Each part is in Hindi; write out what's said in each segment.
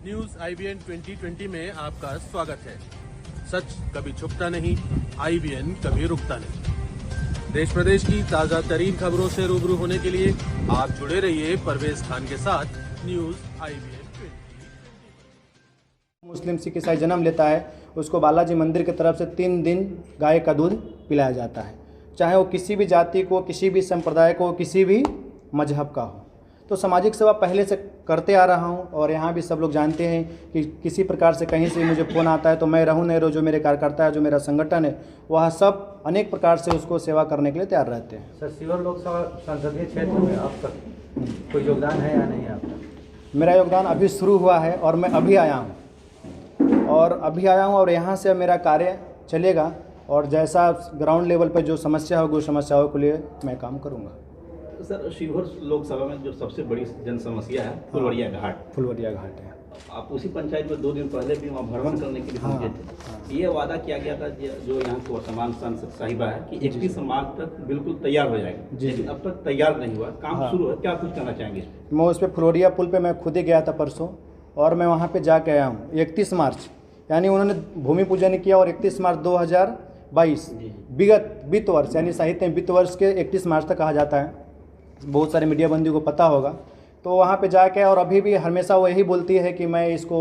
न्यूज IBN 2020 में आपका स्वागत है। सच कभी छुपता नहीं, IBN कभी रुकता नहीं। देश प्रदेश की ताजा तरीन खबरों से रूबरू होने के लिए आप जुड़े रहिए परवेज खान के साथ न्यूज IBN 2020। मुस्लिम सिख ईसाई जन्म लेता है, उसको बालाजी मंदिर की तरफ से 3 दिन गाय का दूध पिलाया जाता है, चाहे वो किसी भी जाति को, किसी भी संप्रदाय को, किसी भी मजहब का हो। तो सामाजिक सेवा पहले से करते आ रहा हूँ और यहाँ भी सब लोग जानते हैं कि किसी प्रकार से कहीं से मुझे फ़ोन आता है तो मैं रहूँ नहीं रहूँ, जो मेरे कार्यकर्ता है, जो मेरा संगठन है, वह सब अनेक प्रकार से उसको सेवा करने के लिए तैयार रहते हैं। सर, सीवर लोकसभा संसदीय क्षेत्र में आपका कोई योगदान है या नहीं आपका? मेरा योगदान अभी शुरू हुआ है और मैं अभी आया हूँ और यहाँ से मेरा कार्य चलेगा और जैसा ग्राउंड लेवल पर जो समस्या होगी उस समस्याओं के लिए मैं काम करूँगा। सर, शिवहर लोकसभा में जो सबसे बड़ी जन समस्या है फुलवरिया घाट है। आप उसी पंचायत में 2 दिन पहले भी वहाँ भ्रमण करने के लिए पहुंचे थे। ये वादा किया गया था जो यहाँ की वर्तमान सांसद साहिबा है कि 31 मार्च तक बिल्कुल तैयार हो जाएगा, लेकिन अब तक तैयार नहीं हुआ, काम शुरू है, क्या कुछ कहना चाहेंगे? मैं उस पर फुलवरिया पुल पे मैं खुद ही गया था परसों और मैं वहाँ पे जाके आया हूँ। 31 मार्च यानी उन्होंने भूमि पूजन किया और 31 मार्च 2022 वित्त वर्ष यानी साहित्य में वित्त वर्ष के 31 मार्च तक कहा जाता है, बहुत सारे मीडिया बंदियों को पता होगा। तो वहाँ पे जाके और अभी भी हमेशा वो यही बोलती है कि मैं इसको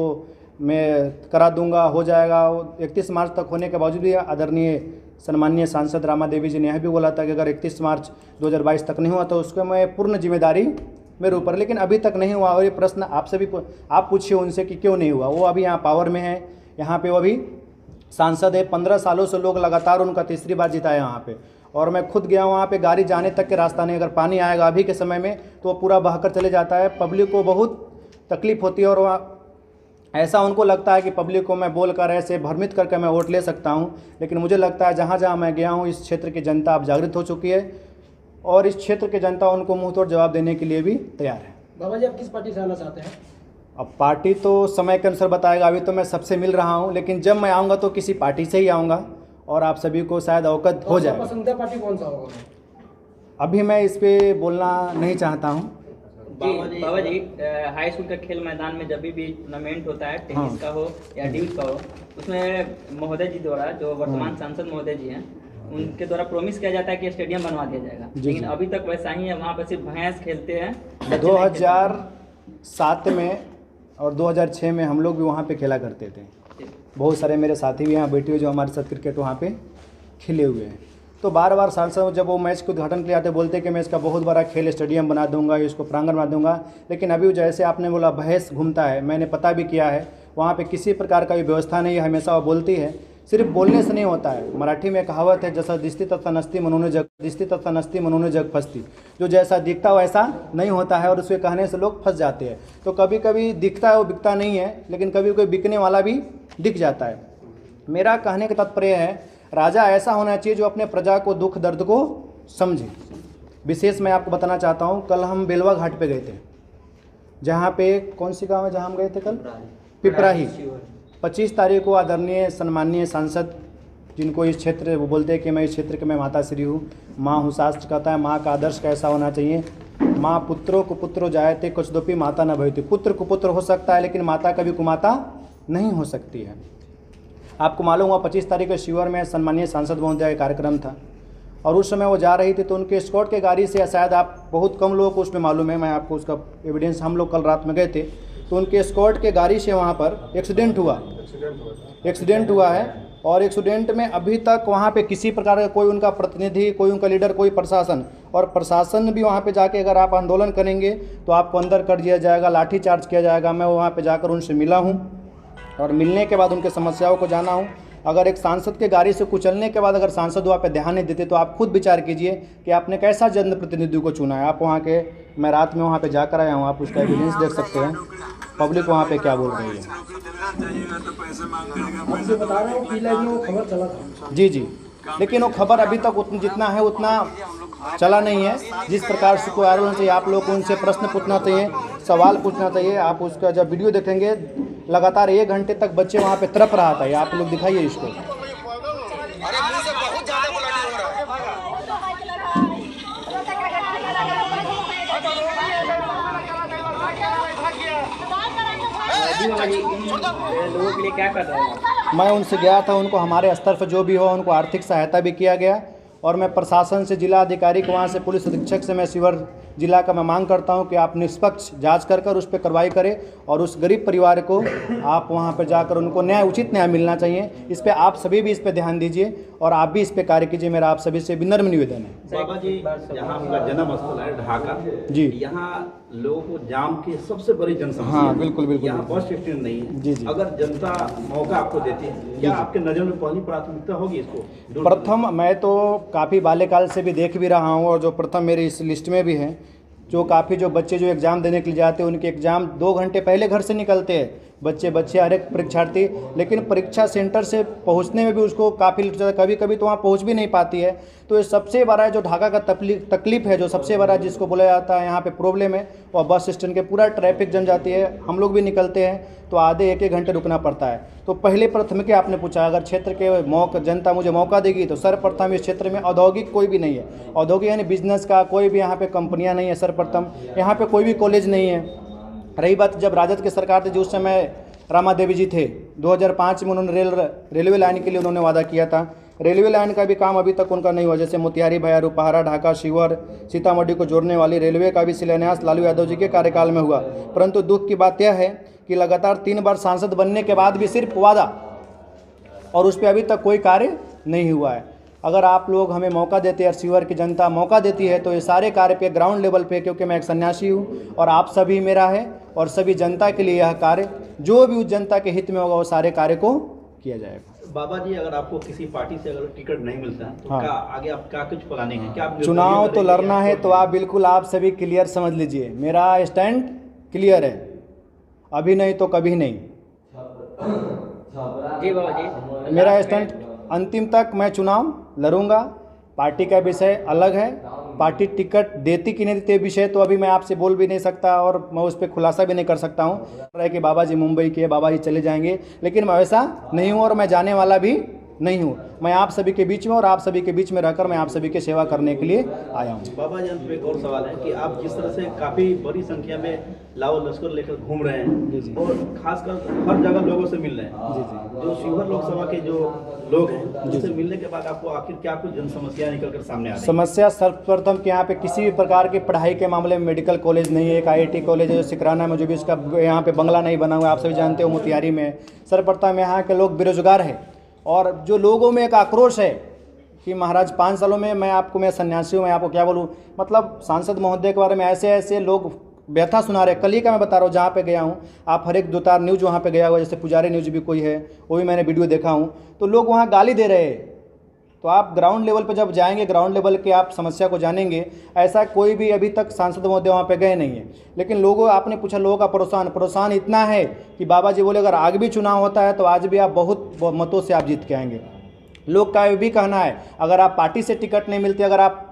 करा दूंगा, हो जाएगा। 31 मार्च तक होने के बावजूद भी आदरणीय सम्माननीय सांसद रामा देवी जी ने यह भी बोला था कि अगर 31 मार्च 2022 तक नहीं हुआ तो उसको मैं पूर्ण जिम्मेदारी मेरे ऊपर, लेकिन अभी तक नहीं हुआ। और ये प्रश्न आपसे भी आप पूछिए उनसे कि क्यों नहीं हुआ। वो अभी यहाँ पावर में है, यहाँ पे वो अभी सांसद है, 15 सालों से लोग लगातार उनका तीसरी बार जिताए वहाँ पे। और मैं खुद गया वहाँ पे, गाड़ी जाने तक के रास्ता नहीं, अगर पानी आएगा अभी के समय में तो वो पूरा बहकर चले जाता है। पब्लिक को बहुत तकलीफ होती है और ऐसा उनको लगता है कि पब्लिक को मैं बोलकर ऐसे भ्रमित करके मैं वोट ले सकता हूँ, लेकिन मुझे लगता है जहाँ जहाँ मैं गया हूँ इस क्षेत्र की जनता अब जागृत हो चुकी है और इस क्षेत्र की जनता उनको मुँह तोड़ जवाब देने के लिए भी तैयार है। बाबा जी, आप किस पार्टी से आना चाहते हैं? अब पार्टी तो समय के अनुसार बताएगा, अभी तो मैं सबसे मिल रहा हूँ, लेकिन जब मैं आऊँगा तो किसी पार्टी से ही आऊँगा और आप सभी को शायद अवगत हो जाए। पसंदीदा पार्टी कौन सा होगा? अभी मैं इस पे बोलना नहीं चाहता हूँ। बाबा जी, हाई स्कूल का खेल मैदान में जब भी टूर्नामेंट होता है, टेनिस का हो या ड्यूज का हो, उसमें महोदय जी द्वारा, जो वर्तमान सांसद महोदय जी हैं, उनके द्वारा प्रॉमिस किया जाता है कि स्टेडियम बनवा दिया जाएगा, लेकिन अभी तक वैसा ही है। वहाँ पर सिर्फ भैंस खेलते हैं। 2007 में और 2006 में हम लोग भी वहाँ पे खेला करते थे। बहुत सारे मेरे साथी भी यहाँ बैठे हुए जो हमारे साथ क्रिकेट वहाँ पे खेले हुए हैं। तो बार बार सांसद जब वो मैच के उद्घाटन के लिए आते बोलते कि मैं इसका बहुत बड़ा खेल स्टेडियम बना दूंगा, इसको प्रांगण बना दूंगा, लेकिन अभी जैसे आपने बोला भैंस घूमता है, मैंने पता भी किया है, वहाँ पे किसी प्रकार का भी व्यवस्था नहीं है। हमेशा वो बोलती है, सिर्फ बोलने से नहीं होता है। मराठी में कहावत है, जैसा दिसती तथा नस्ती मनोने जग फंसती, जो जैसा दिखता वैसा नहीं होता है और उसके कहने से लोग फंस जाते हैं। तो कभी कभी दिखता है वो बिकता नहीं है, लेकिन कभी कोई बिकने वाला भी दिख जाता है। मेरा कहने का तात्पर्य है, राजा ऐसा होना चाहिए जो अपने प्रजा को दुख दर्द को समझे। विशेष मैं आपको बताना चाहता हूँ, कल हम बेलवा घाट पे गए थे, जहाँ पे कौन सी गांव है जहाँ हम गए थे कल? पिपराही। 25 तारीख को आदरणीय सम्माननीय सांसद, जिनको इस क्षेत्र वो बोलते हैं कि मैं इस क्षेत्र के मैं माता श्री हूँ, माँ हूँ, शास्त्र कहता है माँ का आदर्श कैसा होना चाहिए। माँ पुत्रों को पुत्रो जायते कुछदपि माता न भयते। पुत्र कुपुत्र हो सकता है लेकिन माता कभी कुमाता नहीं हो सकती है। आपको मालूम हुआ 25 तारीख को शिवहर में सम्माननीय सांसद महोदय का कार्यक्रम था और उस समय वो जा रही थी तो उनके स्कॉट के गाड़ी से, शायद आप बहुत कम लोगों को उसमें मालूम है, मैं आपको उसका एविडेंस, हम लोग कल रात में गए थे तो उनके स्कॉट के गाड़ी से वहाँ पर एक्सीडेंट हुआ है। और एक्सीडेंट में अभी तक वहाँ पे किसी प्रकार का कोई उनका प्रतिनिधि, कोई उनका लीडर, कोई प्रशासन, और प्रशासन भी वहाँ पे जाके अगर आप आंदोलन करेंगे तो आपको अंदर कर दिया जाएगा, लाठी चार्ज किया जाएगा। मैं वहाँ पे जाकर उनसे मिला हूँ और मिलने के बाद उनके समस्याओं को जाना हूँ। अगर एक सांसद के गाड़ी से कुचलने के बाद अगर सांसद वहाँ पे ध्यान नहीं देते तो आप खुद विचार कीजिए कि आपने कैसा जनप्रतिनिधि को चुना है। आप वहाँ के, मैं रात में वहाँ पे जाकर आया हूँ, आप उसका एविडेंस देख सकते हैं, पब्लिक वहाँ पे क्या बोल रही है। आपसे बता रहा हूँ, पीला भी वो खबर चला था। जी, लेकिन वो खबर अभी तक जितना है उतना चला नहीं है। जिस प्रकार से कोई आरोप चाहिए, आप लोग को उनसे प्रश्न पूछना चाहिए, सवाल पूछना चाहिए। आप उसका जब वीडियो देखेंगे, लगातार 1 घंटे तक बच्चे वहाँ पे तड़प रहा था। आप लोग दिखाइए इसको। जी बाबा जी, इन लोगों के लिए क्या कर रहे हैं आप? मैं उनसे गया था, उनको हमारे स्तर पर जो भी हो उनको आर्थिक सहायता भी किया गया। और मैं प्रशासन से, जिला अधिकारी को, वहाँ से पुलिस अधीक्षक से मैं शिवर जिला का मैं मांग करता हूँ कि आप निष्पक्ष जांच कर उस पर कार्रवाई करें और उस गरीब परिवार को आप वहाँ पर जाकर उनको न्याय, उचित न्याय मिलना चाहिए। इस पर आप सभी भी इस पर ध्यान दीजिए और आप भी इस पर कार्य कीजिए, मेरा आप सभी से विनम्र निवेदन है। बाबा जी, यहाँ आपका जन्म स्थल है ढाका जी। यहाँ लोगों को जाम की सबसे बड़ी जनसमस्या हाँ, है। बिल्कुल बिल्कुल। यहाँ बस स्टैंड नहीं है। जी, जी। अगर जनता मौका आपको देती है, क्या आपके नजर में पहली प्राथमिकता होगी इसको दूर प्रथम, मैं तो काफ़ी बाल्यकाल से भी देख भी रहा हूँ और जो प्रथम मेरी इस लिस्ट में भी है, जो काफ़ी जो बच्चे जो एग्ज़ाम देने के लिए जाते हैं उनके एग्ज़ाम 2 घंटे पहले घर से निकलते हैं बच्चे हर एक परीक्षार्थी, लेकिन परीक्षा सेंटर से पहुंचने में भी उसको काफ़ी कभी कभी तो वहाँ पहुंच भी नहीं पाती है। तो ये सबसे बड़ा जो ढाका का तकलीफ है, जो सबसे बड़ा जिसको बोला जाता है यहाँ पे प्रॉब्लम है, और बस स्टैंड के पूरा ट्रैफिक जम जाती है। हम लोग भी निकलते हैं तो आधे 1-1 घंटे रुकना पड़ता है। तो पहले प्राथमिकता आपने पूछा, अगर क्षेत्र के जनता मुझे मौका देगी तो सर्वप्रथम इस क्षेत्र में औद्योगिक कोई भी नहीं है, औद्योगिक यानी बिजनेस का कोई भी यहाँ पे कंपनियाँ नहीं है। सर्वप्रथम यहाँ पे कोई भी कॉलेज नहीं है। रही बात जब राजद की सरकार थी, जो उस समय रामा देवी जी थे, 2005 में उन्होंने रेलवे लाइन के लिए उन्होंने वादा किया था। रेलवे लाइन का भी काम अभी तक उनका नहीं हुआ। जैसे मोतिहारी, भैया, रुपहारा, ढाका, शिवर, सीतामढ़ी को जोड़ने वाली रेलवे का भी शिलान्यास लालू यादव जी के कार्यकाल में हुआ। परंतु दुख की बात यह है कि लगातार 3 बार सांसद बनने के बाद भी सिर्फ वादा और उस पर अभी तक कोई कार्य नहीं हुआ है। अगर आप लोग हमें मौका देते हैं, शिवर की जनता मौका देती है, तो ये सारे कार्य पे ग्राउंड लेवल पे, क्योंकि मैं एक सन्यासी हूँ और आप सभी मेरा है और सभी जनता के लिए यह कार्य जो भी उस जनता के हित में होगा वो सारे कार्य को किया जाएगा। बाबा जी, अगर आपको किसी पार्टी से अगर टिकट नहीं मिलता है तो हाँ। क्या आगे आप क्या कुछ प्लानिंग है? क्या आप चुनाव तो लड़ना है तो आप बिल्कुल, आप सभी क्लियर समझ लीजिए, मेरा स्टैंड क्लियर है, अभी नहीं तो कभी नहीं। जी बाबा जी, मेरा स्टैंड अंतिम तक मैं चुनाव लड़ूंगा। पार्टी का विषय अलग है, पार्टी टिकट देती कि नहीं देती विषय तो अभी मैं आपसे बोल भी नहीं सकता और मैं उस पर खुलासा भी नहीं कर सकता हूँ कि बाबा जी मुंबई के, बाबा जी चले जाएंगे, लेकिन मैं वैसा नहीं हूँ और मैं जाने वाला भी नहीं हूँ। मैं आप सभी के बीच में और आप सभी के बीच में रहकर मैं आप सभी की सेवा करने के लिए आया हूँ। बाबा जी, अंत में एक और सवाल है कि आप जिस तरह से काफ़ी बड़ी संख्या में लाओ लश्कर लेकर घूम रहे हैं और खासकर हर जगह लोगों से मिल रहे हैं, जो शिवहर लोकसभा के जो लोग हैं उनसे मिलने के बाद आपको आखिर क्या कुछ जन समस्या निकल कर सामने आ रही है? समस्या सर्वप्रथम कि यहाँ पे किसी भी प्रकार की पढ़ाई के मामले में मेडिकल कॉलेज नहीं है। एक IIT कॉलेज है जो सिकराना में, जो भी इसका यहाँ पे बंगला नहीं बना हुआ, आप सभी जानते हो, मोतिहारी में। सर्वप्रथम यहाँ के लोग बेरोजगार हैं और जो लोगों में एक आक्रोश है कि महाराज 5 सालों में मैं सन्यासी हूँ, मैं आपको क्या बोलूँ, मतलब सांसद महोदय के बारे में ऐसे लोग व्यथा सुना रहे। कल ही का मैं बता रहा हूँ, जहाँ पे गया हूँ, आप हर एक 2-4 न्यूज़ वहाँ पे गया हुआ, जैसे पुजारी न्यूज़ भी कोई है, वो भी मैंने वीडियो देखा हूँ, तो लोग वहाँ गाली दे रहे हैं। तो आप ग्राउंड लेवल पे जब जाएंगे, ग्राउंड लेवल के आप समस्या को जानेंगे। ऐसा कोई भी अभी तक सांसद महोदय वहाँ पे गए नहीं है, लेकिन लोगों, आपने पूछा लोगों का प्रोत्साहन इतना है कि बाबा जी बोले अगर आगे भी चुनाव होता है तो आज भी आप बहुत मतों से आप जीत के आएंगे। लोग का ये भी कहना है अगर आप पार्टी से टिकट नहीं मिलती, अगर आप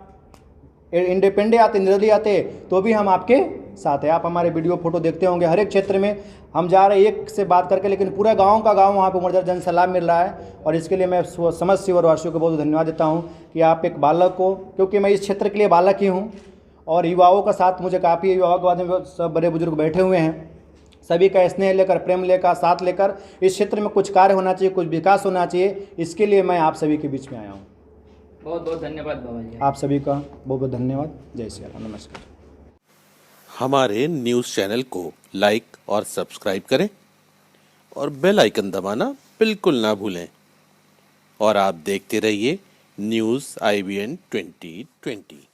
इंडिपेंडेंट आते, निर्दलीय आते, तो भी हम आपके साथ है। आप हमारे वीडियो फोटो देखते होंगे, हर एक क्षेत्र में हम जा रहे हैं एक से बात करके, लेकिन पूरा गांव का गांव वहाँ पे उमड़ जन सलाह मिल रहा है। और इसके लिए मैं समस्त शिवर वासियों को बहुत धन्यवाद देता हूँ कि आप एक बालक को, क्योंकि मैं इस क्षेत्र के लिए बालक ही हूँ और युवाओं का साथ मुझे काफ़ी, युवाओं के बाद में सब बड़े बुजुर्ग बैठे हुए हैं, सभी का स्नेह लेकर, प्रेम लेकर, साथ लेकर इस क्षेत्र में कुछ कार्य होना चाहिए, कुछ विकास होना चाहिए, इसके लिए मैं आप सभी के बीच में आया हूँ। बहुत बहुत धन्यवाद बाबा जी। आप सभी का बहुत बहुत धन्यवाद। जय श्री राम, नमस्कार। हमारे न्यूज़ चैनल को लाइक और सब्सक्राइब करें और बेल आइकन दबाना बिल्कुल ना भूलें और आप देखते रहिए न्यूज़ IBN 2020।